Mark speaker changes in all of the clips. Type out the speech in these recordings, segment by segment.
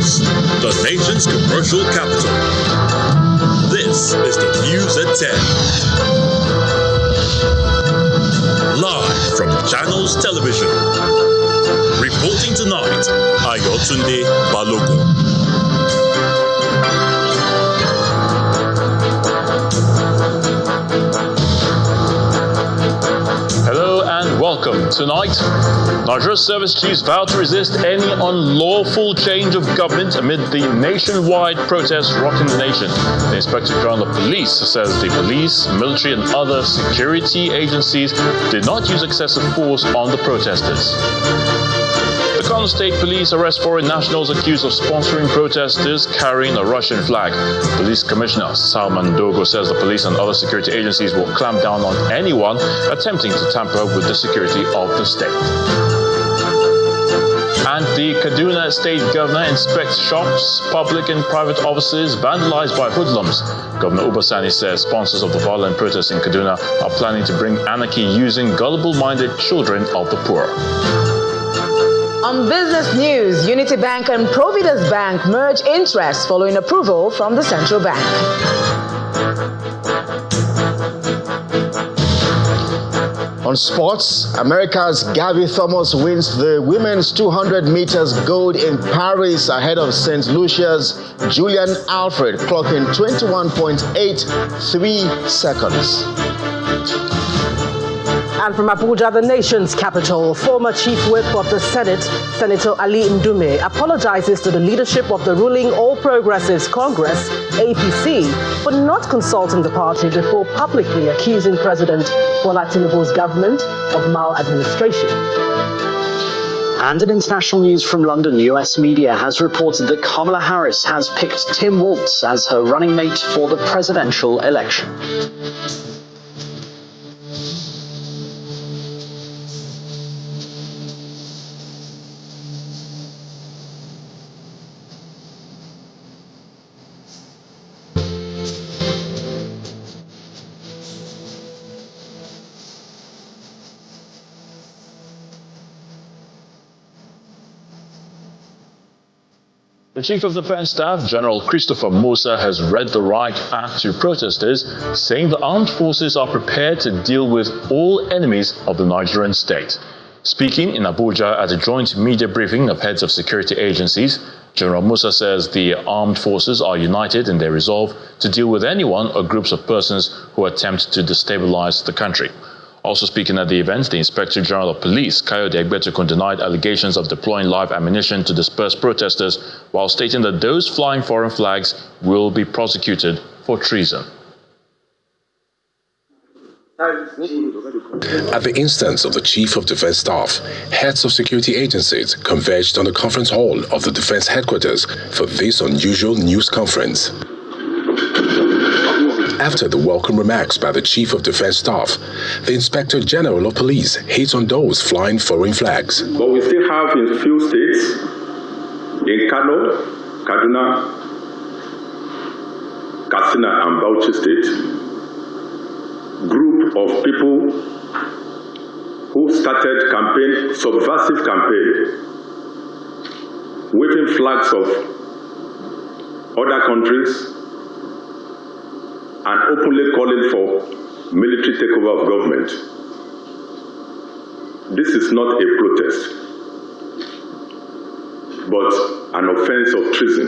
Speaker 1: Lagos, the nation's commercial capital. This is the News at 10. Live from Channels Television. Reporting tonight, Ayotunde Balogun.
Speaker 2: Welcome. Tonight, Nigeria's service chiefs vow to resist any unlawful change of government amid the nationwide protests rocking the nation. The Inspector General of Police says the police, military and other security agencies did not use excessive force on the protesters. The Kano State Police arrest foreign nationals accused of sponsoring protesters carrying a Russian flag. Police Commissioner Salman Dogo says the police and other security agencies will clamp down on anyone attempting to tamper with the security of the state. And the Kaduna State Governor inspects shops, public and private offices vandalized by hoodlums. Governor Ubasani says sponsors of the violent protests in Kaduna are planning to bring anarchy using gullible-minded children of the poor.
Speaker 3: On business news, Unity Bank and Providence Bank merge interests following approval from the central bank.
Speaker 4: On sports, America's Gabby Thomas wins the women's 200 meters gold in Paris ahead of St. Lucia's Julian Alfred, clocking 21.83 seconds.
Speaker 5: And from Abuja, the nation's capital, former Chief Whip of the Senate, Senator Ali Ndume, apologizes to the leadership of the ruling All Progressives Congress, APC, for not consulting the party before publicly accusing President Bola Tinubu's government of maladministration.
Speaker 6: And in international news from London, US media has reported that Kamala Harris has picked Tim Walz as her running mate for the presidential election.
Speaker 2: The Chief of Defense Staff, General Christopher Musa, has read the right act to protesters, saying the armed forces are prepared to deal with all enemies of the Nigerian state. Speaking in Abuja at a joint media briefing of heads of security agencies, General Musa says the armed forces are united in their resolve to deal with anyone or groups of persons who attempt to destabilize the country. Also speaking at the event, the Inspector General of Police, Kayode Egbetukun, denied allegations of deploying live ammunition to disperse protesters, while stating that those flying foreign flags will be prosecuted for treason.
Speaker 7: At the instance of the Chief of Defense Staff, heads of security agencies converged on the conference hall of the Defense Headquarters for this unusual news conference. After the welcome remarks by the Chief of Defense Staff, the Inspector General of Police hit on those flying foreign flags.
Speaker 8: But we still have in a few states, in Kano, Kaduna, Katsina and Bauchi State, group of people who started subversive campaign, waving flags of other countries, and openly calling for military takeover of government. This is not a protest, but an offense of treason.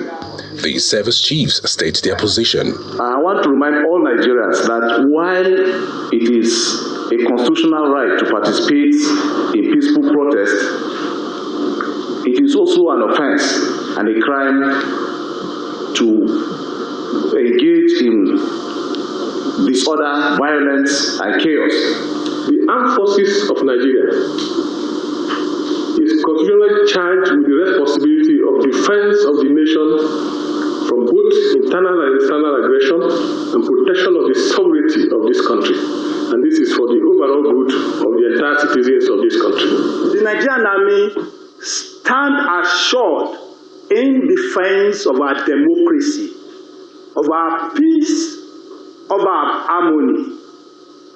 Speaker 7: The service chiefs state their position.
Speaker 9: I want to remind all Nigerians that while it is a constitutional right to participate in peaceful protest, it is also an offense and a crime to engage in disorder, violence, and chaos.
Speaker 10: The armed forces of Nigeria is constitutionally charged with the responsibility of defense of the nation from both internal and external aggression and protection of the sovereignty of this country. And this is for the overall good of the entire citizens of this country.
Speaker 11: The Nigerian Army stand assured in defense of our democracy, of our peace, of our harmony,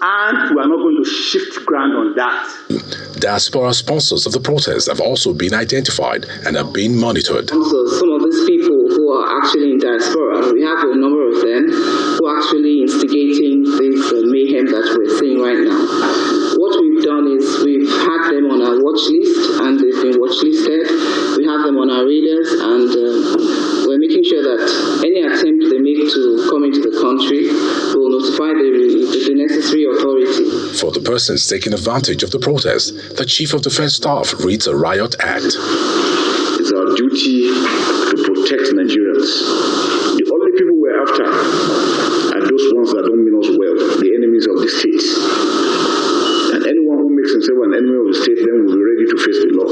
Speaker 11: and we are not going to shift ground on that.
Speaker 7: Diaspora sponsors of the protest have also been identified and are being monitored.
Speaker 12: So some of these people who are actually in diaspora, we have a number of them who are actually instigating this mayhem that we're seeing right now. What we've done is we've had them on our watch list, and they've been watchlisted. We have them on our radars, and we're making sure that any attempt they make to come into the country will notify the necessary authority.
Speaker 7: For the persons taking advantage of the protest, the Chief of Defense Staff reads a riot act.
Speaker 9: It's our duty to protect Nigerians. The only people we're after are those ones that don't mean us well, the enemies of the state. And anyone who makes himself an enemy of the state then will be ready to face the law.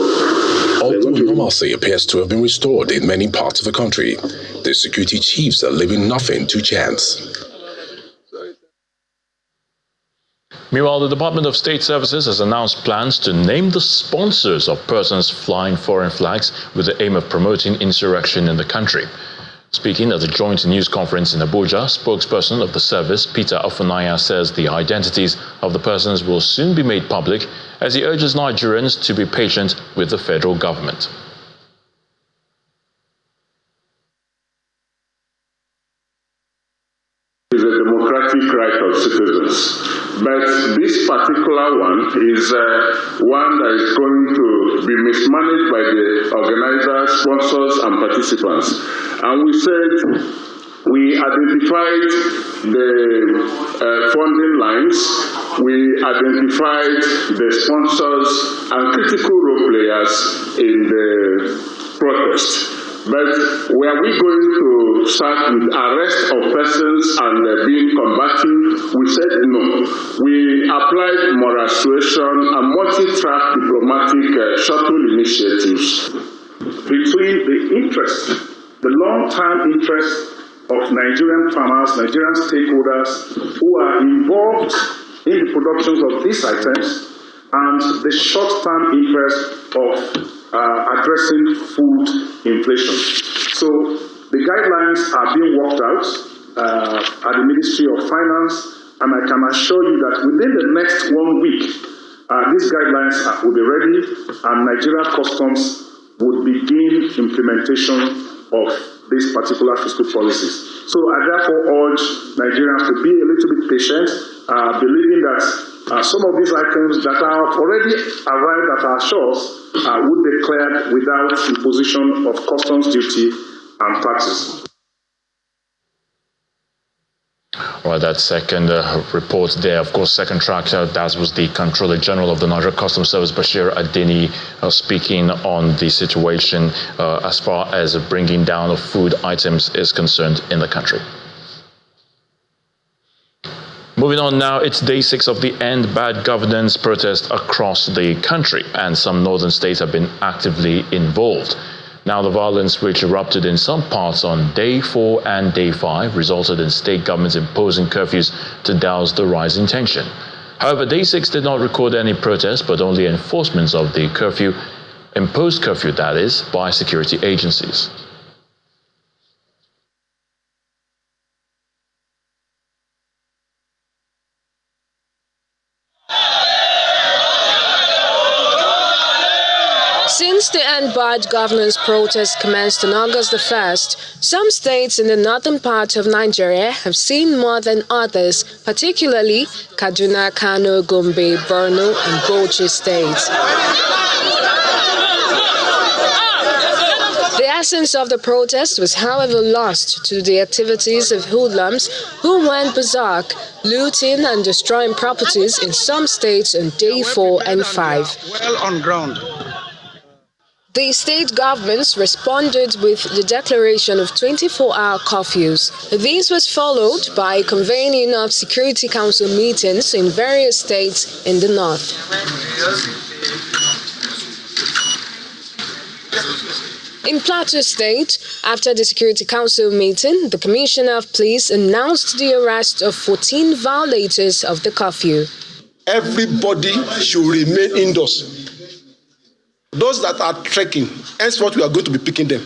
Speaker 7: Although normalcy appears to have been restored in many parts of the country, the security chiefs are leaving nothing to chance.
Speaker 2: Meanwhile, the Department of State Services has announced plans to name the sponsors of persons flying foreign flags with the aim of promoting insurrection in the country. Speaking at the joint news conference in Abuja, spokesperson of the service, Peter Ofili, says the identities of the persons will soon be made public, as he urges Nigerians to be patient with the federal government.
Speaker 8: It is a democratic right of citizens. But this particular one is one that is going to be mismanaged by the organizers, sponsors, and participants. And we said we identified the funding lines, we identified the sponsors and critical role players in the protest. But were we going to start with arrest of persons and being combative? We said no. We applied moral suasion and multi-track diplomatic shuttle initiatives between the interest, the long-term interest of Nigerian farmers, Nigerian stakeholders who are involved in the productions of these items, and the short-term interest of addressing food inflation. So the guidelines are being worked out at the Ministry of Finance, and I can assure you that within the next 1 week, these guidelines will be ready, and Nigeria Customs would begin implementation of these particular fiscal policies. So I therefore urge Nigerians to be a little bit patient, believing that some of these items that have already arrived at our shores would be cleared without imposition of customs duty and taxes.
Speaker 2: All right, that second report there, of course, second track, that was the Controller General of the Nigeria Customs Service, Bashir Adeni, speaking on the situation as far as bringing down of food items is concerned in the country. Moving on now, it's day 6 of the End Bad Governance protest across the country, and some northern states have been actively involved. Now, the violence which erupted in some parts on day 4 and day 5 resulted in state governments imposing curfews to douse the rising tension. However, day 6 did not record any protests, but only enforcements of the curfew, imposed curfew that is, by security agencies.
Speaker 13: Since the End Bad Governance protest commenced on August the 1st, some states in the northern part of Nigeria have seen more than others, particularly Kaduna, Kano, Gombe, Borno, and Bauchi states. The essence of the protest was, however, lost to the activities of hoodlums who went berserk, looting and destroying properties in some states on day 4 and 5.
Speaker 14: Well on ground.
Speaker 13: The state governments responded with the declaration of 24-hour curfews. This was followed by convening of Security Council meetings in various states in the north. In Plateau State, after the Security Council meeting, the Commissioner of Police announced the arrest of 14 violators of the curfew.
Speaker 14: Everybody should remain indoors. Those that are trekking, henceforth we are going to be picking them.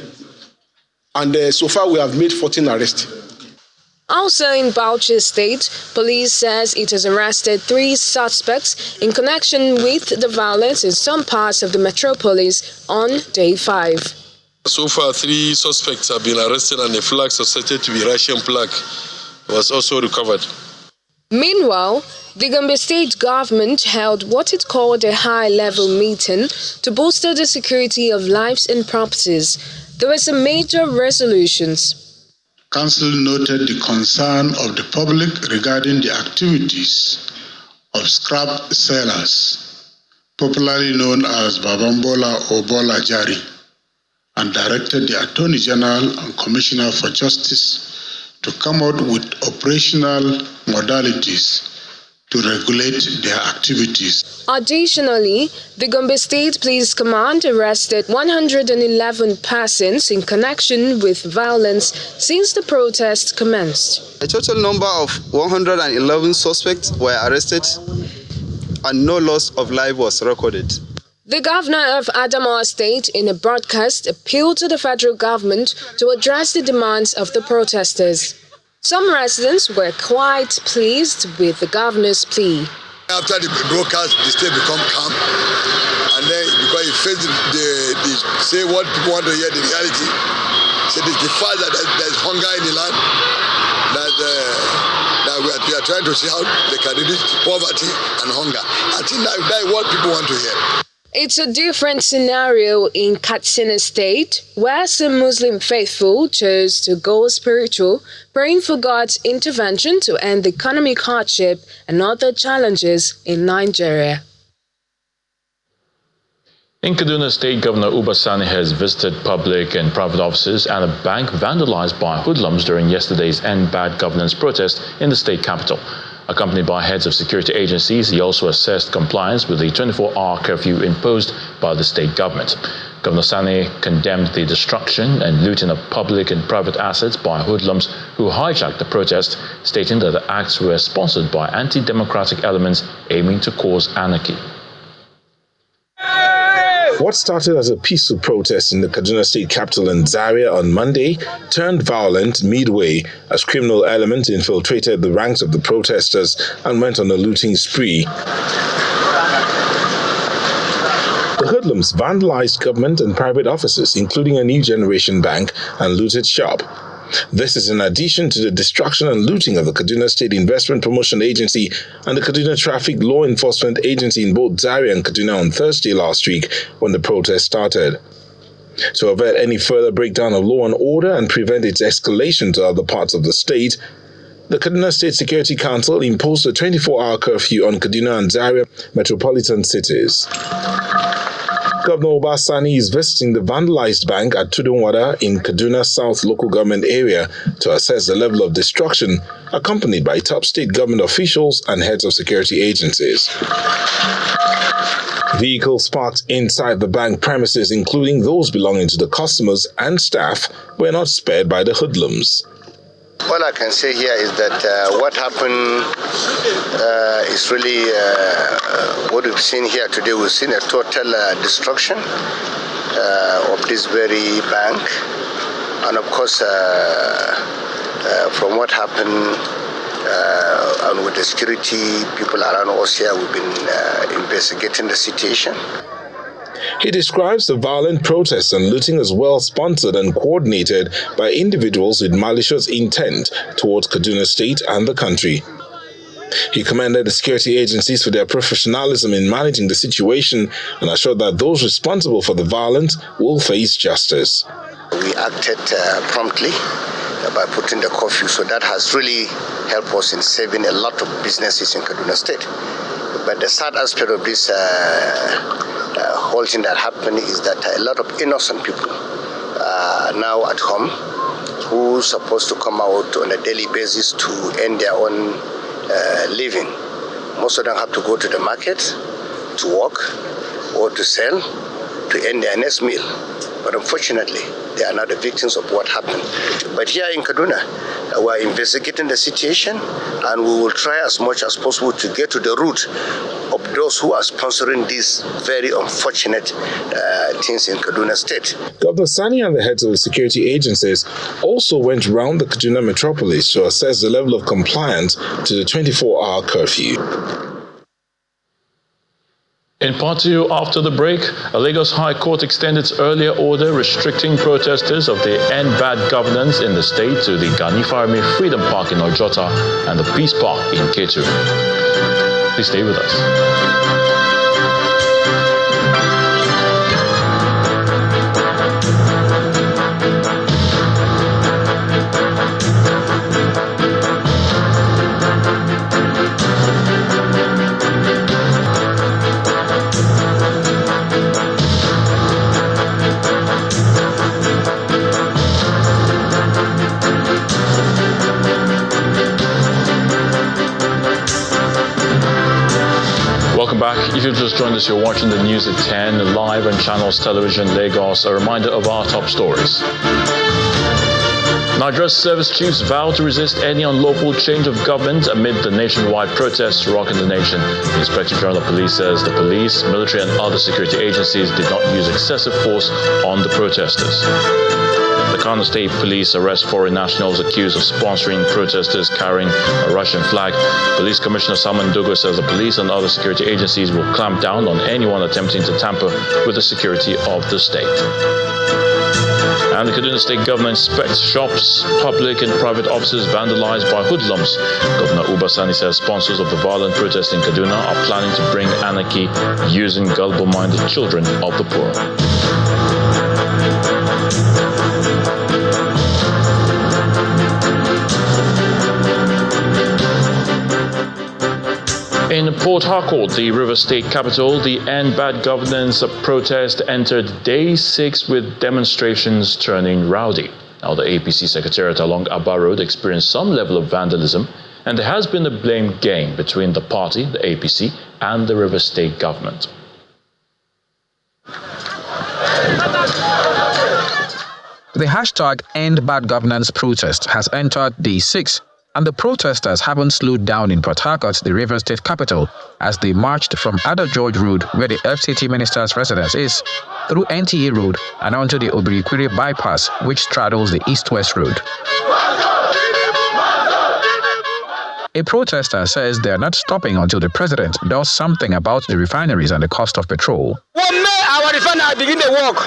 Speaker 14: And so far we have made 14 arrests.
Speaker 13: Also in Bauchi State, police says it has arrested 3 suspects in connection with the violence in some parts of the metropolis on day 5.
Speaker 15: So far, 3 suspects have been arrested and a flag suspected to be Russian flag was also recovered.
Speaker 13: Meanwhile, the Gombe State government held what it called a high-level meeting to bolster the security of lives and properties. There were some major resolutions.
Speaker 16: Council noted the concern of the public regarding the activities of scrap sellers, popularly known as Babambola or Bola Jari, and directed the Attorney General and Commissioner for Justice to come out with operational modalities to regulate their activities.
Speaker 13: Additionally, the Gombe State Police Command arrested 111 persons in connection with violence since the protest commenced.
Speaker 17: A total number of 111 suspects were arrested and no loss of life was recorded.
Speaker 13: The governor of Adamawa State, in a broadcast, appealed to the federal government to address the demands of the protesters. Some residents were quite pleased with the governor's plea.
Speaker 18: After the broadcast, the state become calm, and then because you face the say what people want to hear, the reality. So the fact that there's hunger in the land, that we are trying to see how they can reduce poverty and hunger. I think that is what people want to hear.
Speaker 13: It's a different scenario in Katsina State, where some Muslim faithful chose to go spiritual, praying for God's intervention to end the economic hardship and other challenges in Nigeria.
Speaker 2: In Kaduna State, Governor Uba Sani has visited public and private offices and a bank vandalized by hoodlums during yesterday's End Bad Governance protest in the state capital. Accompanied by heads of security agencies, he also assessed compliance with the 24-hour curfew imposed by the state government. Governor Sani condemned the destruction and looting of public and private assets by hoodlums who hijacked the protest, stating that the acts were sponsored by anti-democratic elements aiming to cause anarchy.
Speaker 7: What started as a peaceful protest in the Kaduna State capital in Zaria on Monday turned violent midway as criminal elements infiltrated the ranks of the protesters and went on a looting spree. The hoodlums vandalized government and private offices, including a New Generation bank, and looted shop. This is in addition to the destruction and looting of the Kaduna State Investment Promotion Agency and the Kaduna Traffic Law Enforcement Agency in both Zaria and Kaduna on Thursday last week when the protest started. To avert any further breakdown of law and order and prevent its escalation to other parts of the state, the Kaduna State Security Council imposed a 24-hour curfew on Kaduna and Zaria metropolitan cities. Governor Uba Sani is visiting the vandalized bank at Tudunwada in Kaduna South local government area to assess the level of destruction, accompanied by top state government officials and heads of security agencies. Vehicles parked inside the bank premises, including those belonging to the customers and staff, were not spared by the hoodlums.
Speaker 19: All I can say here is that what happened is really what we've seen here today. We've seen a total destruction of this very bank. And of course, from what happened and with the security people around us here, we've been investigating the situation.
Speaker 7: He describes the violent protests and looting as well sponsored and coordinated by individuals with malicious intent towards Kaduna State and the country. He commended the security agencies for their professionalism in managing the situation and assured that those responsible for the violence will face justice.
Speaker 19: We acted promptly by putting the curfew, so that has really helped us in saving a lot of businesses in Kaduna State. But the sad aspect of this whole thing that happened is that a lot of innocent people are now at home who are supposed to come out on a daily basis to earn their own living. Most of them have to go to the market to work or to sell to earn their next meal. But unfortunately, they are now the victims of what happened. But here in Kaduna, we are investigating the situation and we will try as much as possible to get to the root of those who are sponsoring these very unfortunate things in Kaduna State.
Speaker 7: Governor Sani and the heads of the security agencies also went round the Kaduna metropolis to assess the level of compliance to the 24-hour curfew.
Speaker 2: In part two, after the break, a Lagos High Court extended its earlier order restricting protesters of the End Bad Governance in the state to the Gani Farmi Freedom Park in Ojota and the Peace Park in Ketu. Please stay with us. Welcome back. If you've just joined us, you're watching the news at 10 live on Channels Television Lagos. A reminder of our top stories. Nigeria's service chiefs vow to resist any unlawful change of government amid the nationwide protests rocking the nation. The Inspector General of Police says the police, military and other security agencies did not use excessive force on the protesters. The Kano State Police arrest foreign nationals accused of sponsoring protesters carrying a Russian flag. Police Commissioner Salman Dogo says the police and other security agencies will clamp down on anyone attempting to tamper with the security of the state. And the Kaduna State government inspects shops, public and private offices vandalized by hoodlums. Governor Uba Sani says sponsors of the violent protest in Kaduna are planning to bring anarchy using gullible-minded children of the poor. In Port Harcourt, the River State capital, the End Bad Governance protest entered day 6 with demonstrations turning rowdy. Now, the APC secretariat along Aba Road experienced some level of vandalism, and there has been a blame game between the party, the APC, and the River State government.
Speaker 20: The hashtag End Bad Governance protest has entered day 6. And the protesters haven't slowed down in Port Harcourt, the River State capital, as they marched from Ada George Road, where the FCT minister's residence is, through NTA Road and onto the Obirikwiri bypass, which straddles the east-west road. A protester says they are not stopping until the president does something about the refineries and the cost of petrol.
Speaker 21: When may our refinery begin to work?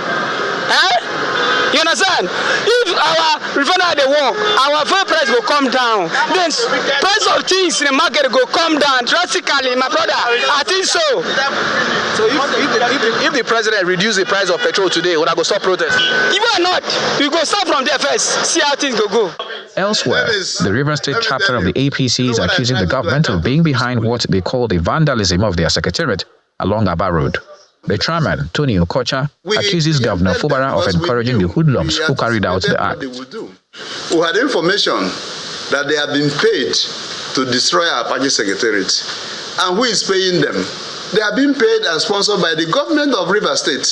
Speaker 21: You understand? If our refinery work, our fuel price will come down. Then price of things in the market will come down drastically, my brother. I think so.
Speaker 20: So if the president reduce the price of petrol today, would I go stop protest?
Speaker 21: Even not, we go start from there first, see how things go.
Speaker 20: Elsewhere, the River State chapter of the APC is accusing the government of being behind what they call the vandalism of their secretariat along Aba Road. The chairman, Tony Okocha, accuses Governor Fubara of encouraging the hoodlums who carried out the act.
Speaker 22: We had information that they have been paid to destroy our party secretariat. And who is paying them? They are being paid and sponsored by the government of River State,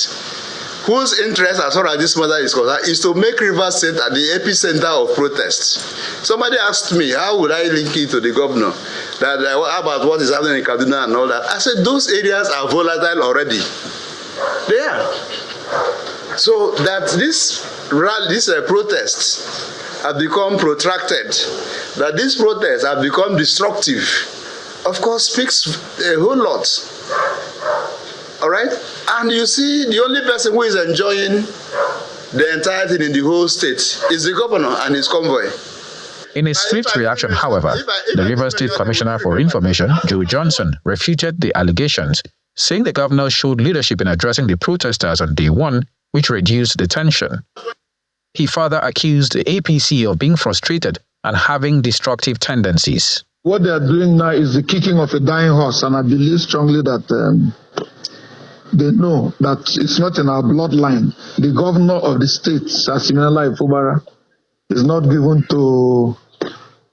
Speaker 22: whose interest, as far as this matter is concerned, is to make River State at the epicenter of protests. Somebody asked me, how would I link it to the governor? That about what is happening in Kaduna and all that. I said, those areas are volatile already. They are. So that these protests have become protracted, that these protests have become destructive, of course, speaks a whole lot. All right? And you see, the only person who is enjoying the entire thing in the whole state is the governor and his convoy.
Speaker 20: In a swift reaction, however, the River State Commissioner for Information, Joe Johnson, refuted the allegations, saying the governor showed leadership in addressing the protesters on day 1, which reduced the tension. He further accused the APC of being frustrated and having destructive tendencies.
Speaker 23: What they are doing now is the kicking of a dying horse, and I believe strongly that they know that it's not in our bloodline. The governor of the state, Siminala Ifubara, is not given to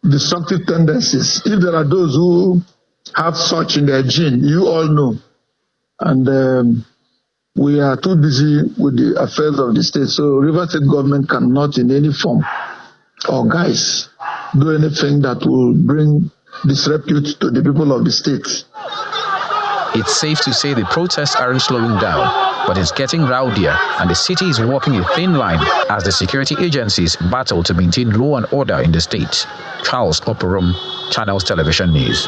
Speaker 23: destructive tendencies. If there are those who have such in their gene, you all know. And we are too busy with the affairs of the state. So River State government cannot in any form or guise do anything that will bring disrepute to the people of the state.
Speaker 20: It's safe to say the protests aren't slowing down, but it's getting rowdier, and the city is walking a thin line as the security agencies battle to maintain law and order in the state. Charles Oporom, Channels Television News.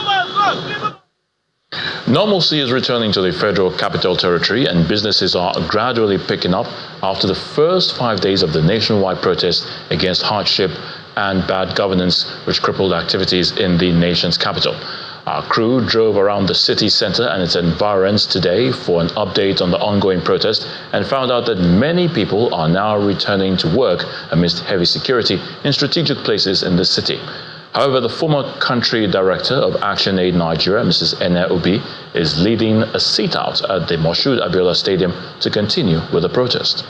Speaker 2: Normalcy is returning to the Federal Capital Territory, and businesses are gradually picking up after the first 5 days of the nationwide protest against hardship and bad governance, which crippled activities in the nation's capital. Our crew drove around the city center and its environs today for an update on the ongoing protest and found out that many people are now returning to work amidst heavy security in strategic places in the city. However, the former country director of Action Aid Nigeria, Mrs. Ene Obi, is leading a sit-out at the Moshood Abiola Stadium to continue with the protest.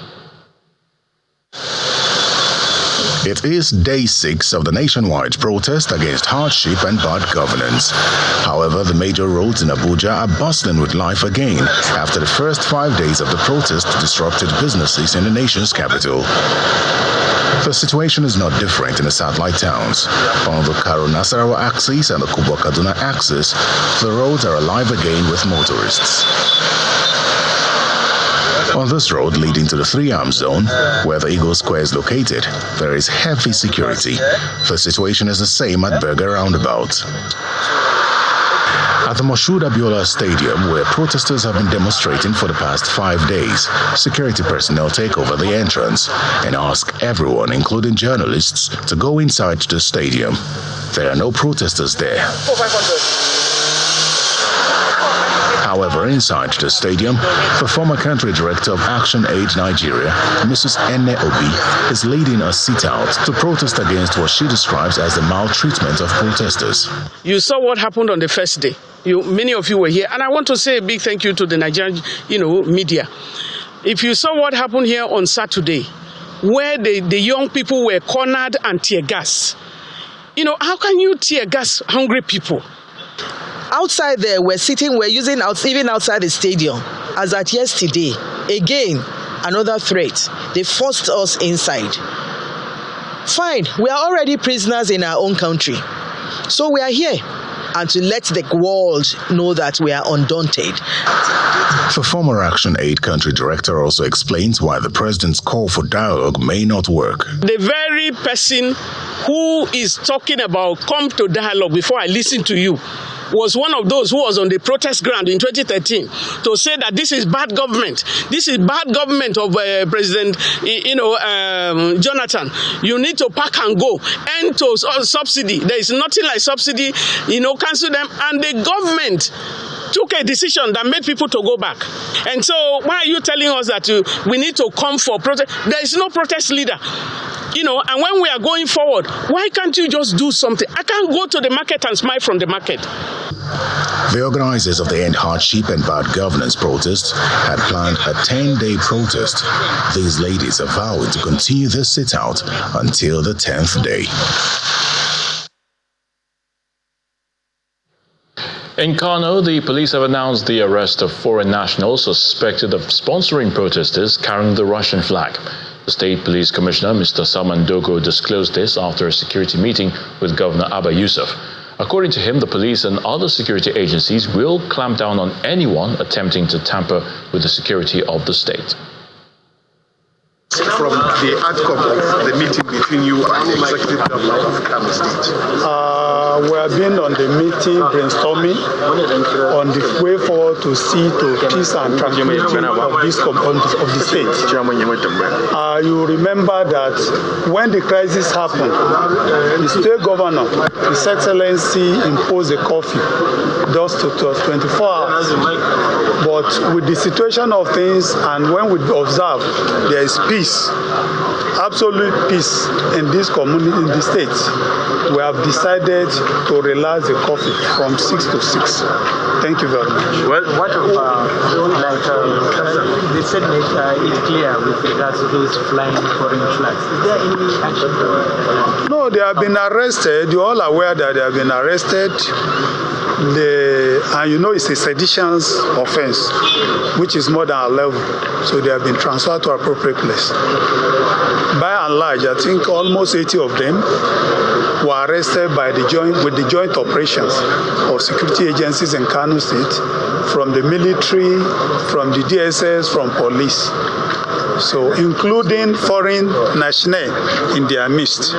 Speaker 1: It is day 6 of the nationwide protest against hardship and bad governance. However, the major roads in Abuja are bustling with life again after the first 5 days of the protest disrupted businesses in the nation's capital. The situation is not different in the satellite towns. On the Kano-Nasarawa axis and the Kaduna axis, the roads are alive again with motorists. On this road leading to the Three Arms Zone, where the Eagle Square is located, there is heavy security. The situation is the same at Berger Roundabout. At the Moshood Abiola Stadium, where protesters have been demonstrating for the past 5 days, security personnel take over the entrance and ask everyone, including journalists, to go inside the stadium. There are no protesters there. However, inside the stadium, the former country director of Action Aid Nigeria, Mrs. Ene Obi, is leading a sit-out to protest against what she describes as the maltreatment of protesters.
Speaker 21: You saw what happened on the first day. Many of you were here, and I want to say a big thank you to the Nigerian, media. If you saw what happened here on Saturday, where the young people were cornered and tear gas, how can you tear gas hungry people?
Speaker 3: Outside there, we're using even outside the stadium. As at yesterday, again, another threat. They forced us inside. Fine, we are already prisoners in our own country. So we are here. And to let the world know that we are undaunted.
Speaker 1: The former Action Aid country director also explains why the president's call for dialogue may not work.
Speaker 21: The very person who is talking about come to dialogue before I listen to you was one of those who was on the protest ground in 2013 to say that this is bad government. This is bad government of President, Jonathan. You need to pack and go. End to subsidy. There is nothing like subsidy. Cancel them. And the government took a decision that made people to go back. And so why are you telling us that we need to come for protest? There is no protest leader. And when we are going forward, why can't you just do something? I can't go to the market and smile from the market.
Speaker 1: The organizers of the End Hardship and Bad Governance protest had planned a 10-day protest. These ladies are vowing to continue this sit-out until the 10th day.
Speaker 2: In Kano, the police have announced the arrest of foreign nationals suspected of sponsoring protesters carrying the Russian flag. The State Police Commissioner, Mr. Salman Dogo, disclosed this after a security meeting with Governor Abba Yusuf. According to him, the police and other security agencies will clamp down on anyone attempting to tamper with the security of the state.
Speaker 4: From the outcome of the meeting between you and the executive governor of Kano State?
Speaker 11: We have been on the meeting brainstorming on the way forward to see to peace and tranquility of the state. You remember that when the crisis happened, the state governor, His Excellency, imposed a curfew just to 24 hours. But with the situation of things and when we observe there is peace, absolute peace in this community, in the state, we have decided to relax the curfew from 6 to 6. Thank you very much.
Speaker 4: Well,
Speaker 24: what they said it's clear with regards to those flying foreign flags. Is there any action?
Speaker 11: No, they have been arrested. You're all aware that they have been arrested. And it's a sedition offense, which is more than a level. So they have been transferred to appropriate place. By and large, I think almost 80 of them were arrested by with the joint operations of security agencies in Kano State, from the military, from the DSS, from police. So including foreign nationals in their midst.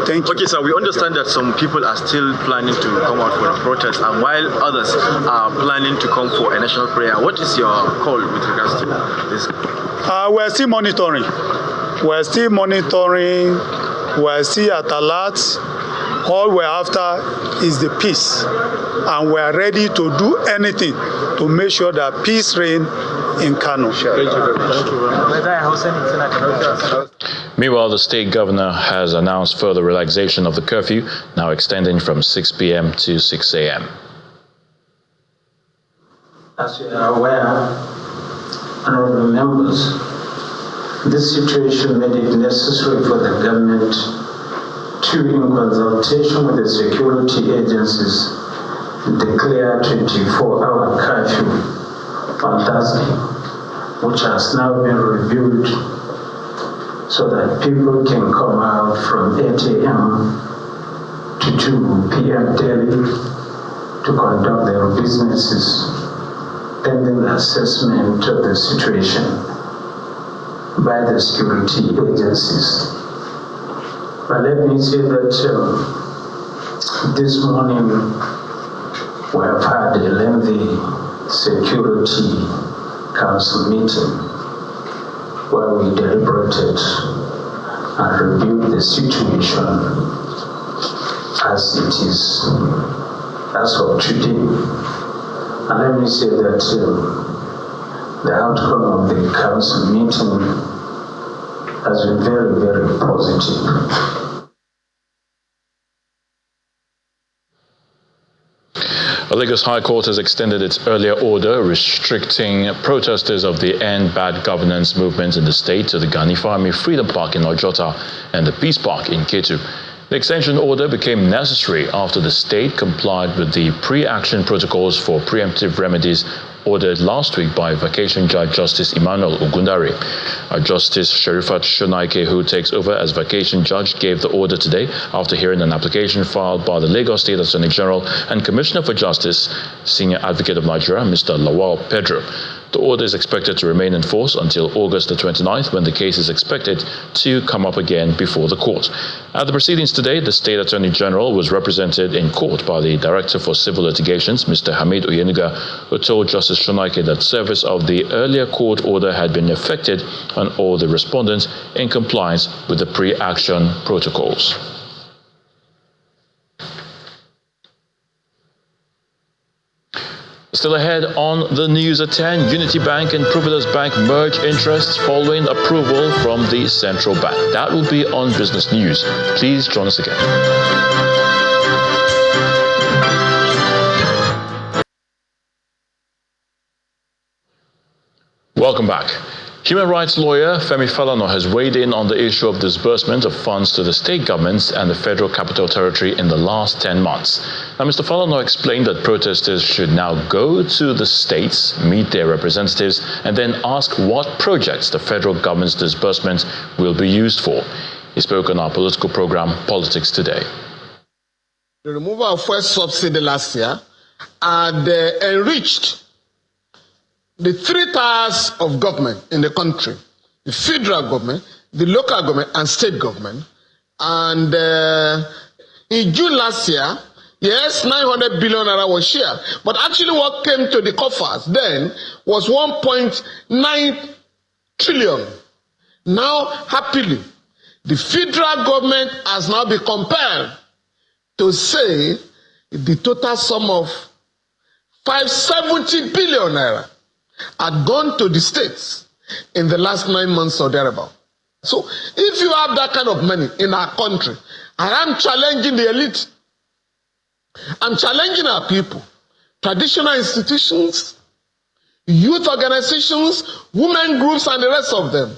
Speaker 11: Thank you.
Speaker 4: Okay, sir, we understand that some people are still planning to come out for a protest, and while others are planning to come for a national prayer. What is your call with regards to this?
Speaker 11: We're still monitoring. We're still monitoring. We're still at alert. All we're after is the peace. And we're ready to do anything to make sure that peace reigns in Kano.
Speaker 2: Meanwhile, the state governor has announced further relaxation of the curfew, now extending from 6 p.m. to 6 a.m.
Speaker 5: As you are aware, honorable members, this situation made it necessary for the government to, in consultation with the security agencies, declare 24-hour curfew on Thursday, which has now been reviewed so that people can come out from 8 a.m. to 2 p.m. daily to conduct their businesses, pending the assessment of the situation by the security agencies. But let me say that this morning we have had a lengthy Security Council meeting where we deliberated and reviewed the situation as it is as of today. And let me say that the outcome of the council meeting has been very, very positive.
Speaker 2: Lagos Harcourt has extended its earlier order restricting protesters of the End Bad Governance movement in the state to the Gani Farmi Freedom Park in Ojota and the Peace Park in Ketu. The extension order became necessary after the state complied with the pre-action protocols for preemptive remedies ordered last week by Vacation Judge Justice Emmanuel Ogundare. Justice Sherifat Shonaike, who takes over as Vacation Judge, gave the order today after hearing an application filed by the Lagos State Attorney General and Commissioner for Justice, Senior Advocate of Nigeria, Mr. Lawal Pedro. The order is expected to remain in force until August the 29th, when the case is expected to come up again before the court. At the proceedings today, the State Attorney General was represented in court by the Director for Civil Litigations, Mr. Hamid Oyenuga, who told Justice Shonaike that service of the earlier court order had been effected on all the respondents in compliance with the pre-action protocols. Still ahead on the news at 10, Unity Bank and Providence Bank merge interests following approval from the central bank. That will be on Business News. Please join us again. Welcome back. Human rights lawyer Femi Falana has weighed in on the issue of disbursement of funds to the state governments and the Federal Capital Territory in the last 10 months. Now, Mr. Falana explained that protesters should now go to the states, meet their representatives, and then ask what projects the federal government's disbursements will be used for. He spoke on our political program, Politics Today.
Speaker 6: The removal of fuel subsidy last year had enriched the three tiers of government in the country: the federal government, the local government, and state government. And in June last year, yes, 900 billion naira was shared, but actually what came to the coffers then was 1.9 trillion. Now, happily, the federal government has now been compelled to say the total sum of 570 billion naira had gone to the states in the last 9 months or thereabout. So if you have that kind of money in our country, I am challenging the elite. I'm challenging our people, traditional institutions, youth organizations, women groups, and the rest of them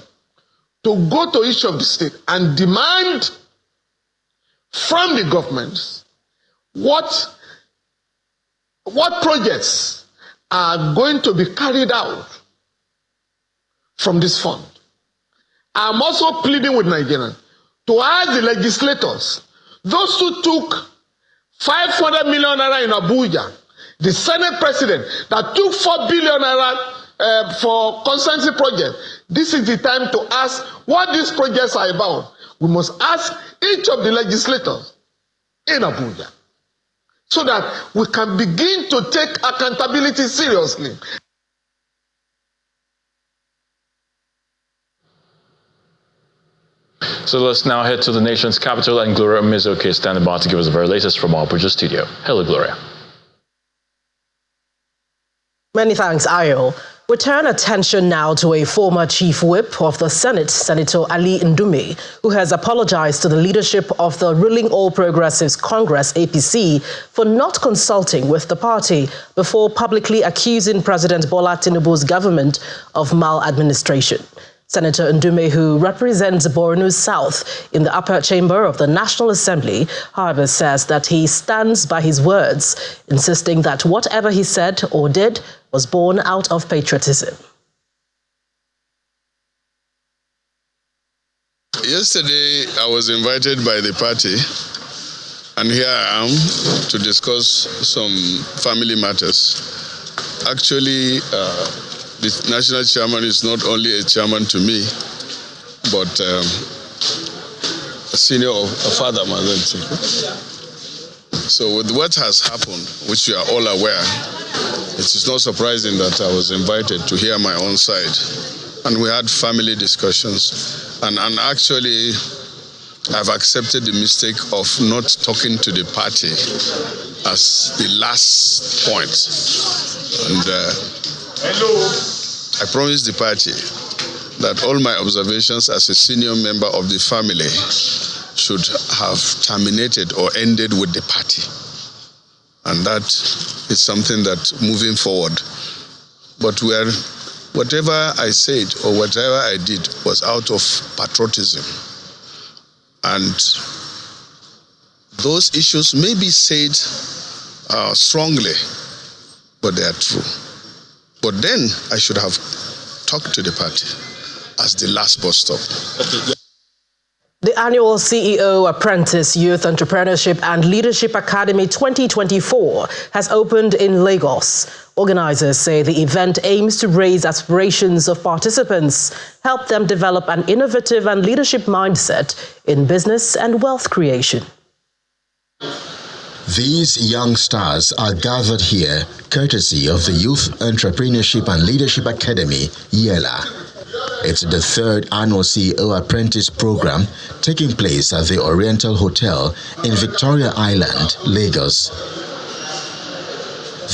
Speaker 6: to go to each of the states and demand from the governments what projects are going to be carried out from this fund. I'm also pleading with Nigerians to ask the legislators, those who took 500 million naira in Abuja, The Senate President that took 4 billion naira for constancy project. This is the time to ask what these projects are about. We must ask each of the legislators in Abuja so that we can begin to take accountability seriously.
Speaker 2: So let's now head to the nation's capital, and Gloria Mizoke is standing by to give us the very latest from our Abuja studio. Hello, Gloria.
Speaker 8: Many thanks, Ayo. We turn attention now to a former chief whip of the Senate, Senator Ali Ndume, who has apologized to the leadership of the ruling All Progressives Congress, APC, for not consulting with the party before publicly accusing President Bola Tinubu's government of maladministration. Senator Ndume, who represents Borno South in the upper chamber of the National Assembly, however, says that he stands by his words, insisting that whatever he said or did was born out of patriotism.
Speaker 15: Yesterday, I was invited by the party, and here I am to discuss some family matters. Actually, the national chairman is not only a chairman to me, but a senior, a father, So with what has happened, which you are all aware, it is not surprising that I was invited to hear my own side. And we had family discussions. And actually, I've accepted the mistake of not talking to the party as the last point. And I promised the party that all my observations as a senior member of the family should have terminated or ended with the party. And that is something that moving forward. But whatever I said or whatever I did was out of patriotism. And those issues may be said strongly, but they are true. But then I should have talked to the party as the last bus stop.
Speaker 8: The annual CEO Apprentice Youth Entrepreneurship and Leadership Academy 2024 has opened in Lagos. Organizers say the event aims to raise aspirations of participants, help them develop an innovative and leadership mindset in business and wealth creation.
Speaker 1: These young stars are gathered here courtesy of the Youth Entrepreneurship and Leadership Academy, YELA. It's the third annual CEO Apprentice program taking place at the Oriental Hotel in Victoria Island, Lagos.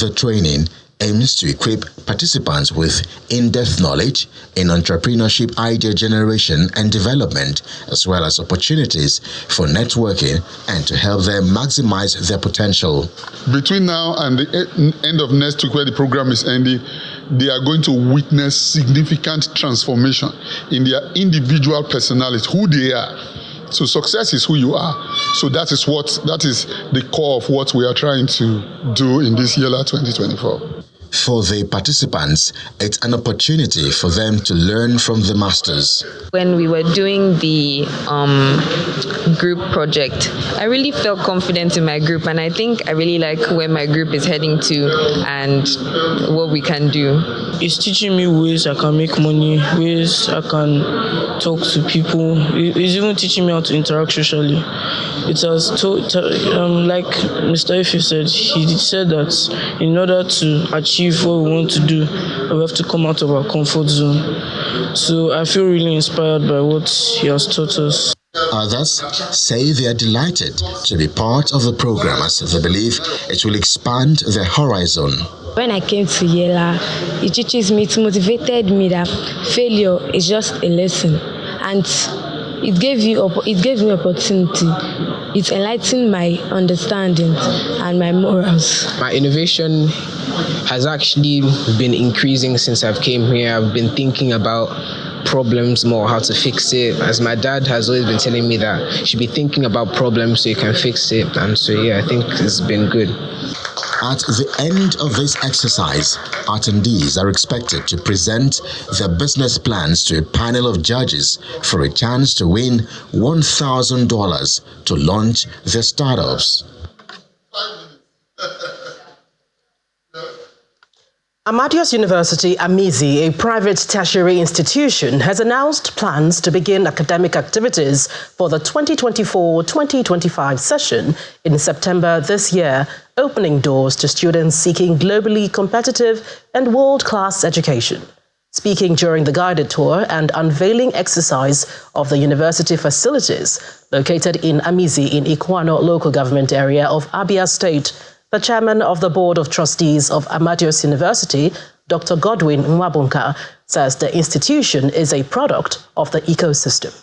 Speaker 1: The training aims to equip participants with in-depth knowledge in entrepreneurship idea generation and development, as well as opportunities for networking and to help them maximize their potential.
Speaker 9: Between now and the end of next week, where the program is ending, they are going to witness significant transformation in their individual personality, who they are. So success is who you are. So that is the core of what we are trying to do in this year 2024.
Speaker 1: For the participants, it's an opportunity for them to learn from the masters.
Speaker 10: When we were doing the group project, I really felt confident in my group, and I think I really like where my group is heading to and what we can do.
Speaker 12: It's teaching me ways I can make money, ways I can talk to people. It's even teaching me how to interact socially. It has like Mr. Ife said, he said that in order to achieve what we want to do, we have to come out of our comfort zone. So I feel really inspired by what he has taught us.
Speaker 1: Others say they are delighted to be part of the program as they believe it will expand their horizon.
Speaker 25: When I came to Yela, it teaches me, it motivated me that failure is just a lesson, and it gave me opportunity. It enlightened my understanding and my morals.
Speaker 26: My innovation has actually been increasing since I've came here. I've been thinking about problems more, how to fix it. As my dad has always been telling me that you should be thinking about problems so you can fix it. And so yeah, I think it's been good.
Speaker 1: At the end of this exercise, attendees are expected to present their business plans to a panel of judges for a chance to win $1,000 to launch their startups.
Speaker 8: Ahmadius University, Amizi, a private tertiary institution, has announced plans to begin academic activities for the 2024-2025 session in September this year, opening doors to students seeking globally competitive and world-class education. Speaking during the guided tour and unveiling exercise of the university facilities located in Amizi in Kano local government area of Abia State, the chairman of the Board of Trustees of Ahmadius University, Dr. Godwin Nwabunka, says the institution is a product of the ecosystem.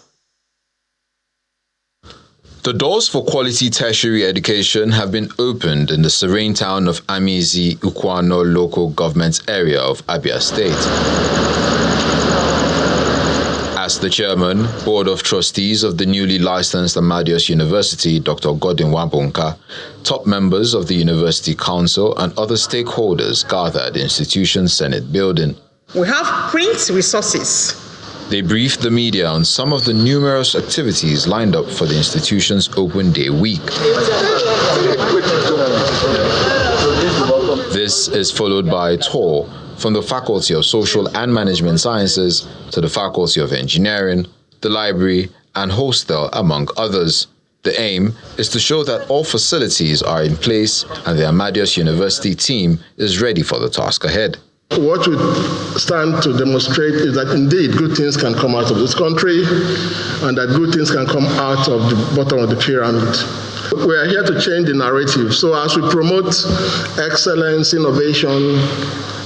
Speaker 13: The doors for quality tertiary education have been opened in the serene town of Amizi, Ukwano local government area of Abia State. As the chairman, Board of Trustees of the newly licensed Ahmadius University, Dr. Godwin Nwabunka, top members of the University Council and other stakeholders gathered at the institution's Senate building.
Speaker 14: We have print resources.
Speaker 13: They briefed the media on some of the numerous activities lined up for the institution's Open Day week. This is followed by a tour from the Faculty of Social and Management Sciences to the Faculty of Engineering, the library, and hostel, among others. The aim is to show that all facilities are in place and the Ahmadius University team is ready for the task ahead.
Speaker 6: What we stand to demonstrate is that indeed good things can come out of this country and that good things can come out of the bottom of the pyramid. We are here to change the narrative. So as we promote excellence, innovation,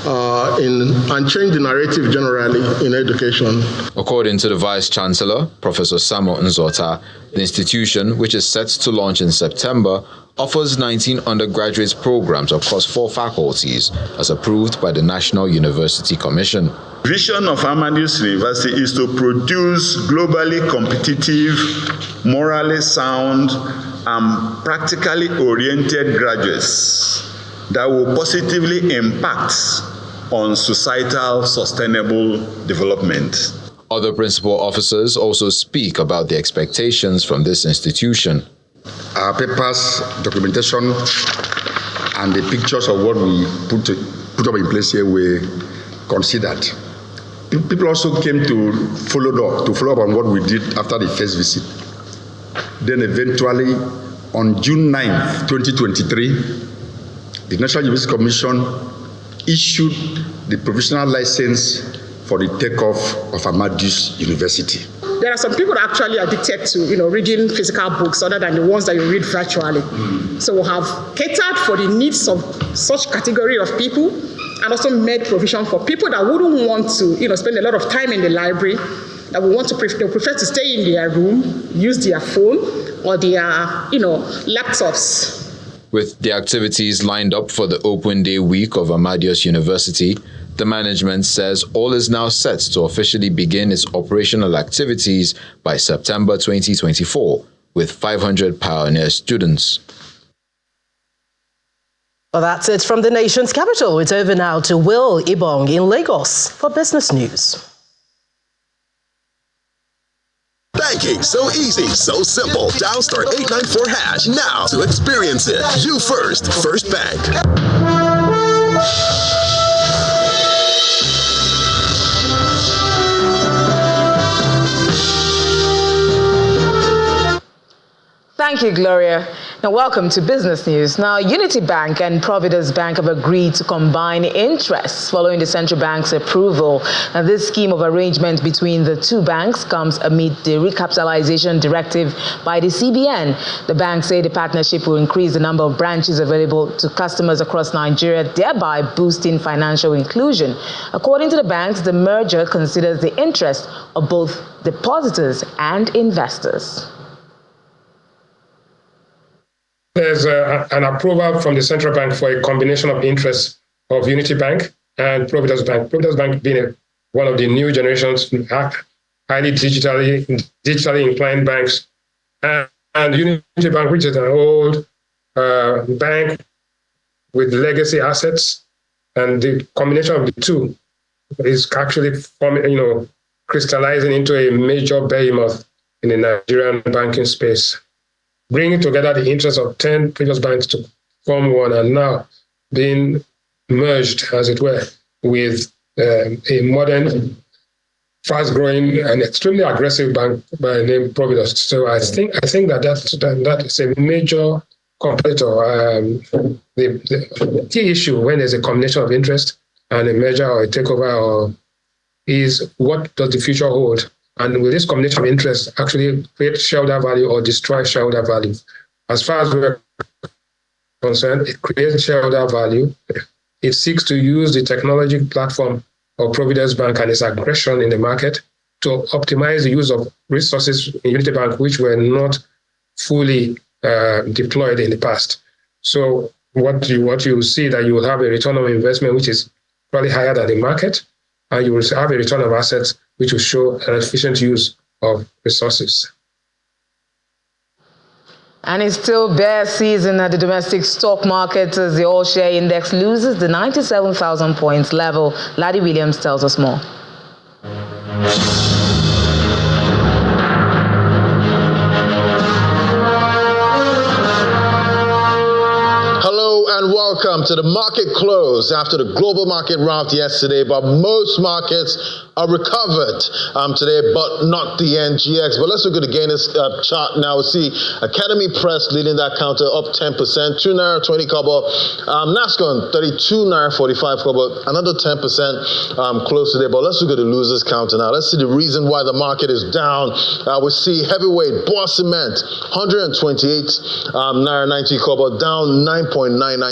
Speaker 6: and change the narrative generally in education.
Speaker 13: According to the Vice Chancellor, Professor Samuel Nzota, the institution, which is set to launch in September, offers 19 undergraduate programs across 4 faculties as approved by the National University Commission.
Speaker 16: The vision of Ahmadius University is to produce globally competitive, morally sound, and practically oriented graduates that will positively impact on societal sustainable development.
Speaker 13: Other principal officers also speak about the expectations from this institution.
Speaker 17: Our papers, documentation, and the pictures of what we put up in place here were considered. People also came to follow up on what we did after the first visit. Then eventually, on June 9th, 2023, the National University Commission issued the provisional license for the takeoff of Ahmadius University.
Speaker 14: There are some people actually addicted to, reading physical books other than the ones that you read virtually. So we have catered for the needs of such category of people and also made provision for people that wouldn't want to, spend a lot of time in the library, that would want to prefer to stay in their room, use their phone or their, laptops.
Speaker 13: With the activities lined up for the Open Day week of Ahmadius University, the management says all is now set to officially begin its operational activities by September 2024, with 500 pioneer students.
Speaker 8: Well, that's it from the nation's capital. It's over now to Will Ibong in Lagos for business news.
Speaker 18: Banking so easy, so simple. Dial *894# now to experience it. You first, First Bank.
Speaker 19: Thank you, Gloria. Now, welcome to Business News. Now, Unity Bank and Providence Bank have agreed to combine interests following the central bank's approval. Now, this scheme of arrangement between the two banks comes amid the recapitalization directive by the CBN. The banks say the partnership will increase the number of branches available to customers across Nigeria, thereby boosting financial inclusion. According to the banks, the merger considers the interests of both depositors and investors.
Speaker 27: There's an approval from the central bank for a combination of interests of Unity Bank and Providence Bank. Providence Bank being one of the new generations, highly digitally inclined banks, and Unity Bank, which is an old bank with legacy assets, and the combination of the two is actually forming, crystallizing into a major behemoth in the Nigerian banking space, bringing together the interests of 10 previous banks to form one and now being merged, as it were, with a modern, fast-growing, and extremely aggressive bank by the name Providence. So I think that is a major competitor. The key issue when there's a combination of interest and a merger or a takeover is what does the future hold? And will this combination of interest actually create shareholder value or destroy shareholder value? As far as we're concerned, it creates shareholder value. It seeks to use the technology platform of Providence Bank and its aggression in the market to optimize the use of resources in Unity Bank, which were not fully deployed in the past. So what you see that you will have a return on investment which is probably higher than the market, and you will have a return of assets which will show an efficient use of resources.
Speaker 19: And it's still bear season at the domestic stock market as the all-share index loses the 97,000 points level. Laddie Williams tells us more.
Speaker 3: Hello and welcome to the market close after the global market rout yesterday, but most markets are recovered today, but not the NGX. But let's look at the gainers chart now. We see Academy Press leading that counter up 10%, 2 naira 20 kobo. Nascon 32 naira 45 kobo, another 10% close today. But let's look at the losers counter now. Let's see the reason why the market is down. We see heavyweight Boa Cement 128 naira 90 kobo, down 9.99%.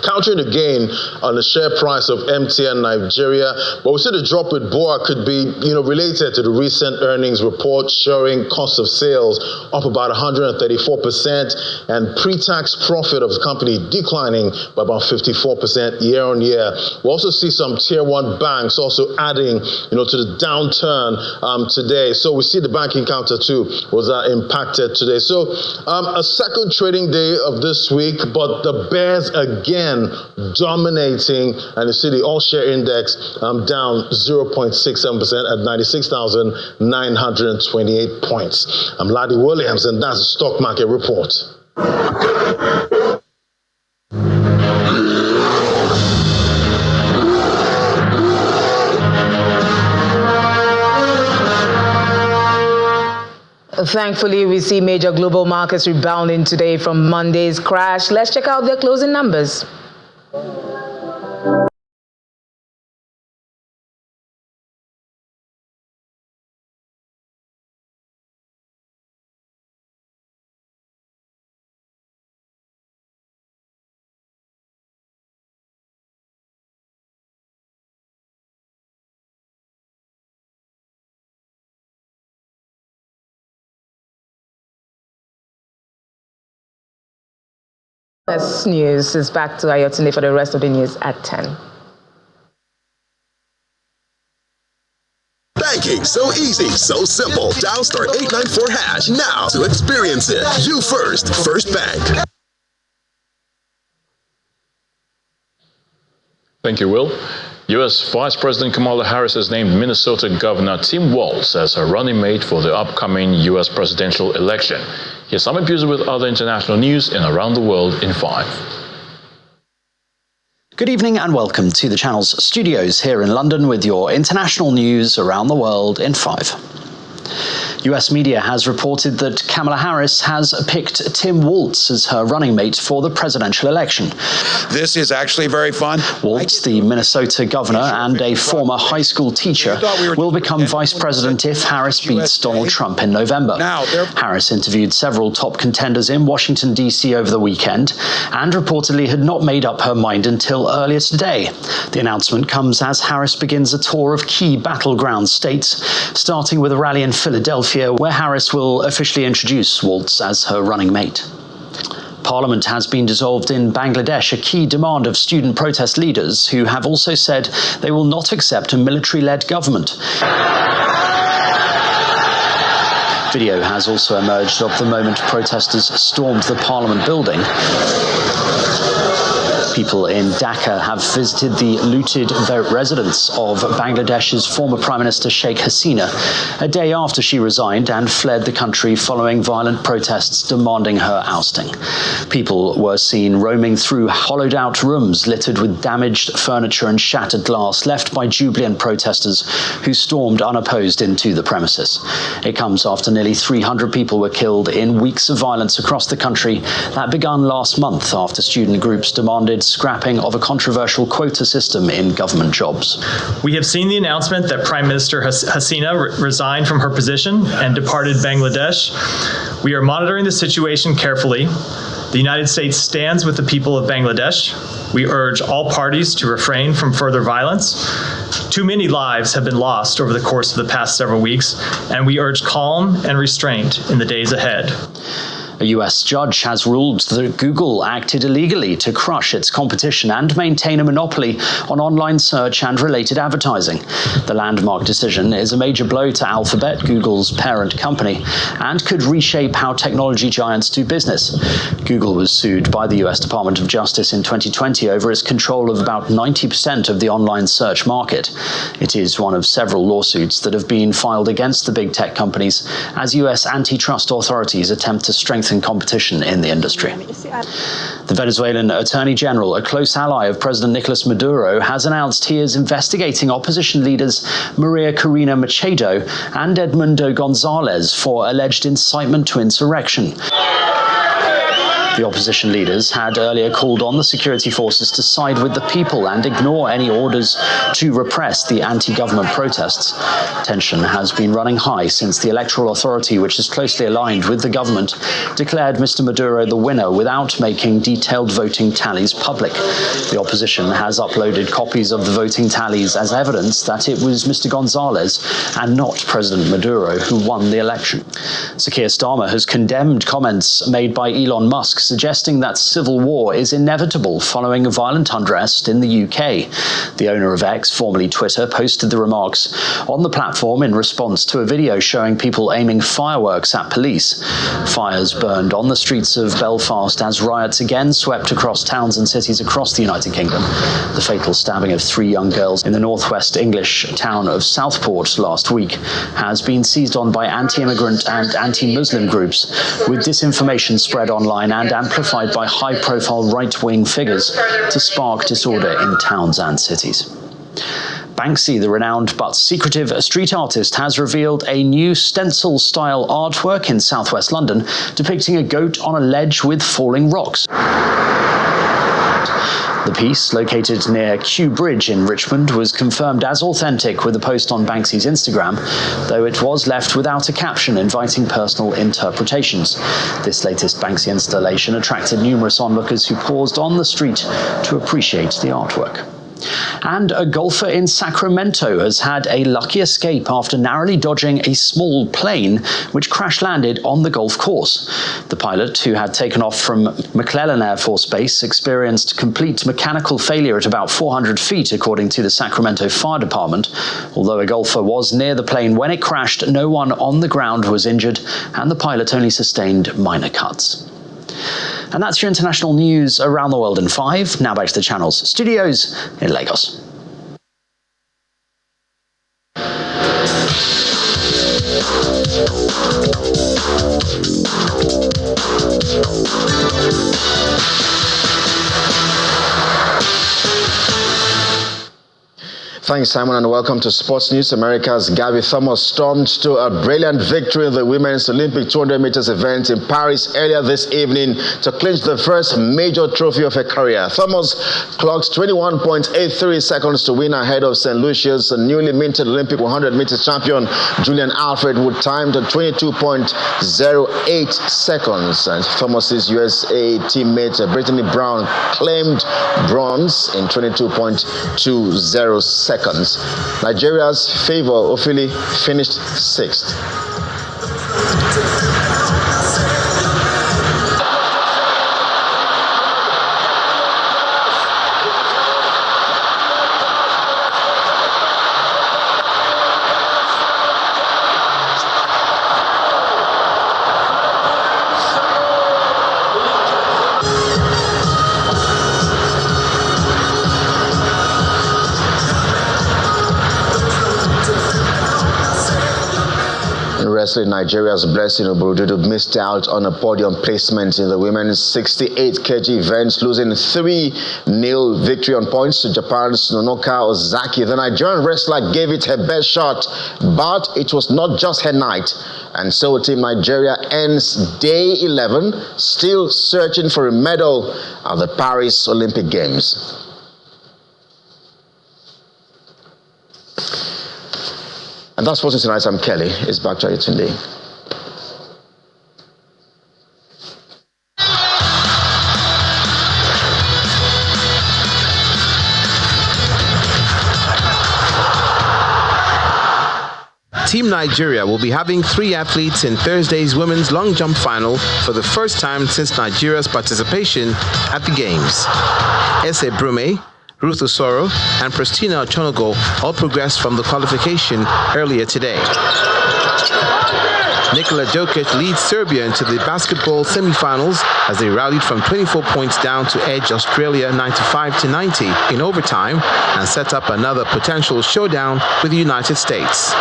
Speaker 3: Countering the gain on the share price of MTN Nigeria, but we see the drop with BOA could be, related to the recent earnings report showing cost of sales up about 134% and pre-tax profit of the company declining by about 54% year on year. We also see some tier 1 banks also adding, to the downturn today. So we see the banking counter too was impacted today. So a second trading day of this week, but the bears again dominating, and you see the all-share index down 0.67% at 96,928 points. I'm Laddie Williams, and that's the stock market report.
Speaker 19: Thankfully, we see major global markets rebounding today from Monday's crash. Let's check out their closing numbers. This news is back to Ayotunde for the rest of the news at 10.
Speaker 18: Banking so easy, so simple. Dial *894# now to experience it. You first, First Bank.
Speaker 2: Thank you, Will. U.S. Vice President Kamala Harris has named Minnesota Governor Tim Walz as her running mate for the upcoming U.S. presidential election. Here's some views with other international news in Around the World in 5.
Speaker 7: Good evening and welcome to the channel's studios here in London with your international news around the world in 5. US media has reported that Kamala Harris has picked Tim Walz as her running mate for the presidential election.
Speaker 20: This is actually very fun.
Speaker 7: Walz, the Minnesota governor and a former high school teacher, will become vice president if Harris beats Donald Trump in November. Harris interviewed several top contenders in Washington, D.C. over the weekend and reportedly had not made up her mind until earlier today. The announcement comes as Harris begins a tour of key battleground states, starting with a rally in Philadelphia, where Harris will officially introduce Walz as her running mate. Parliament has been dissolved in Bangladesh, a key demand of student protest leaders who have also said they will not accept a military-led government. Video has also emerged of the moment protesters stormed the Parliament building. People in Dhaka have visited the looted residence of Bangladesh's former Prime Minister Sheikh Hasina a day after she resigned and fled the country following violent protests demanding her ousting. People were seen roaming through hollowed-out rooms littered with damaged furniture and shattered glass left by jubilant protesters who stormed unopposed into the premises. It comes after nearly 300 people were killed in weeks of violence across the country that began last month after student groups demanded scrapping of a controversial quota system in government jobs.
Speaker 4: We have seen the announcement that Prime Minister Hasina resigned from her position and departed Bangladesh. We are monitoring the situation carefully. The United States stands with the people of Bangladesh. We urge all parties to refrain from further violence. Too many lives have been lost over the course of the past several weeks, and we urge calm and restraint in the days ahead.
Speaker 7: A US judge has ruled that Google acted illegally to crush its competition and maintain a monopoly on online search and related advertising. The landmark decision is a major blow to Alphabet, Google's parent company, and could reshape how technology giants do business. Google was sued by the US Department of Justice in 2020 over its control of about 90% of the online search market. It is one of several lawsuits that have been filed against the big tech companies as US antitrust authorities attempt to strengthen competition in the industry. The Venezuelan Attorney General, a close ally of President Nicolas Maduro, has announced he is investigating opposition leaders Maria Corina Machado and Edmundo Gonzalez for alleged incitement to insurrection. The opposition leaders had earlier called on the security forces to side with the people and ignore any orders to repress the anti-government protests. Tension has been running high since the Electoral Authority, which is closely aligned with the government, declared Mr. Maduro the winner without making detailed voting tallies public. The opposition has uploaded copies of the voting tallies as evidence that it was Mr. Gonzalez and not President Maduro who won the election. Sir Keir Starmer has condemned comments made by Elon Musk suggesting that civil war is inevitable following a violent unrest in the UK. The owner of X, formerly Twitter, posted the remarks on the platform in response to a video showing people aiming fireworks at police. Fires burned on the streets of Belfast as riots again swept across towns and cities across the United Kingdom. The fatal stabbing of 3 young girls in the northwest English town of Southport last week has been seized on by anti-immigrant and anti-Muslim groups, with disinformation spread online and amplified by high-profile right-wing figures to spark disorder in towns and cities. Banksy, the renowned but secretive street artist, has revealed a new stencil-style artwork in southwest London depicting a goat on a ledge with falling rocks. The piece, located near Kew Bridge in Richmond, was confirmed as authentic with a post on Banksy's Instagram, though it was left without a caption inviting personal interpretations. This latest Banksy installation attracted numerous onlookers who paused on the street to appreciate the artwork. And a golfer in Sacramento has had a lucky escape after narrowly dodging a small plane which crash-landed on the golf course. The pilot, who had taken off from McClellan Air Force Base, experienced complete mechanical failure at about 400 feet, according to the Sacramento Fire Department. Although a golfer was near the plane when it crashed, no one on the ground was injured, and the pilot only sustained minor cuts. And that's your international news around the world in 5. Now back to the channel's studios in Lagos.
Speaker 3: Thanks, Simon, and welcome to Sports News. America's Gabby Thomas stormed to a brilliant victory in the women's Olympic 200 meters event in Paris earlier this evening to clinch the first major trophy of her career. Thomas clocked 21.83 seconds to win ahead of St. Lucia's newly minted Olympic 100 meters champion Julian Alfred, who timed at 22.08 seconds. And Thomas's USA teammate Brittany Brown claimed bronze in 22.20 seconds. Nigeria's Favour Ofili finished 6th. And wrestling, Nigeria's Blessing Oborududu missed out on a podium placement in the women's 68 kg event, losing 3-0 victory on points to Japan's Nonoka Ozaki. The Nigerian wrestler gave it her best shot, but it was not just her night. And so Team Nigeria ends day 11, still searching for a medal at the Paris Olympic Games. And that's what's tonight. I'm Kelly. It's back to you today.
Speaker 5: Team Nigeria will be having 3 athletes in Thursday's women's long jump final for the first time since Nigeria's participation at the Games. Ese Brume, Ruth Osoro, and Pristina Ochonogo all progressed from the qualification earlier today. Nikola Jokic leads Serbia into the basketball semi-finals as they rallied from 24 points down to edge Australia 95-90 in overtime and set up another potential showdown with the United States.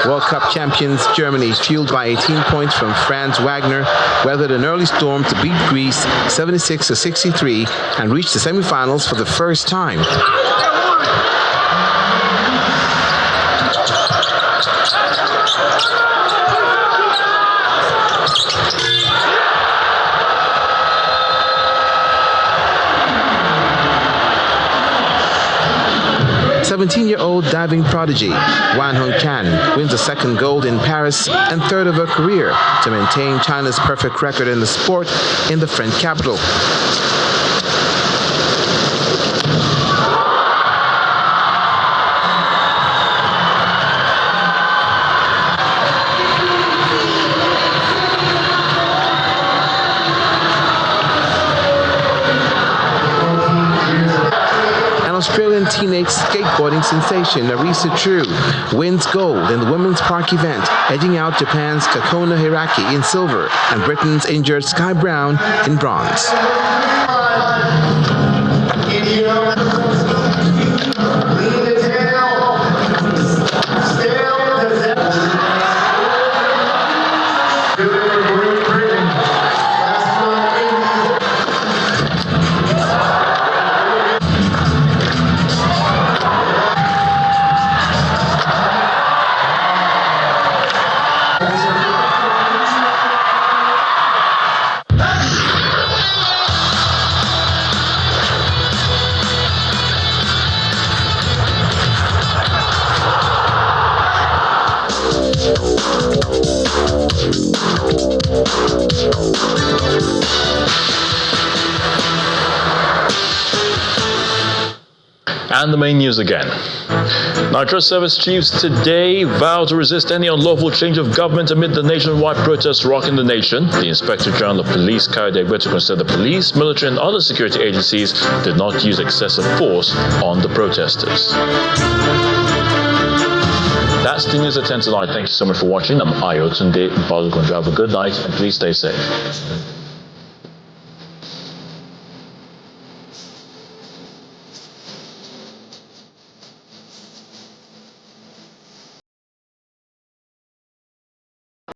Speaker 5: World Cup champions Germany, fueled by 18 points from Franz Wagner, weathered an early storm to beat Greece 76-63 and reached the semi-finals for the first time. Seventeen-year-old diving prodigy Wan Hongqian wins a second gold in Paris and third of her career to maintain China's perfect record in the sport in the French capital. Australian teenage skateboarding sensation Arisa True wins gold in the women's park event, edging out Japan's Kakona Hiraki in silver and Britain's injured Sky Brown in bronze.
Speaker 2: 'And the main news again. Nigeria service chiefs today vow to resist any unlawful change of government amid the nationwide protests rocking the nation. The Inspector General of Police carried a to said the police, military and other security agencies did not use excessive force on the protesters. That's the news at 10 tonight. Thank you so much for watching. I'm Ayo Tunde. Have a good night and please stay safe.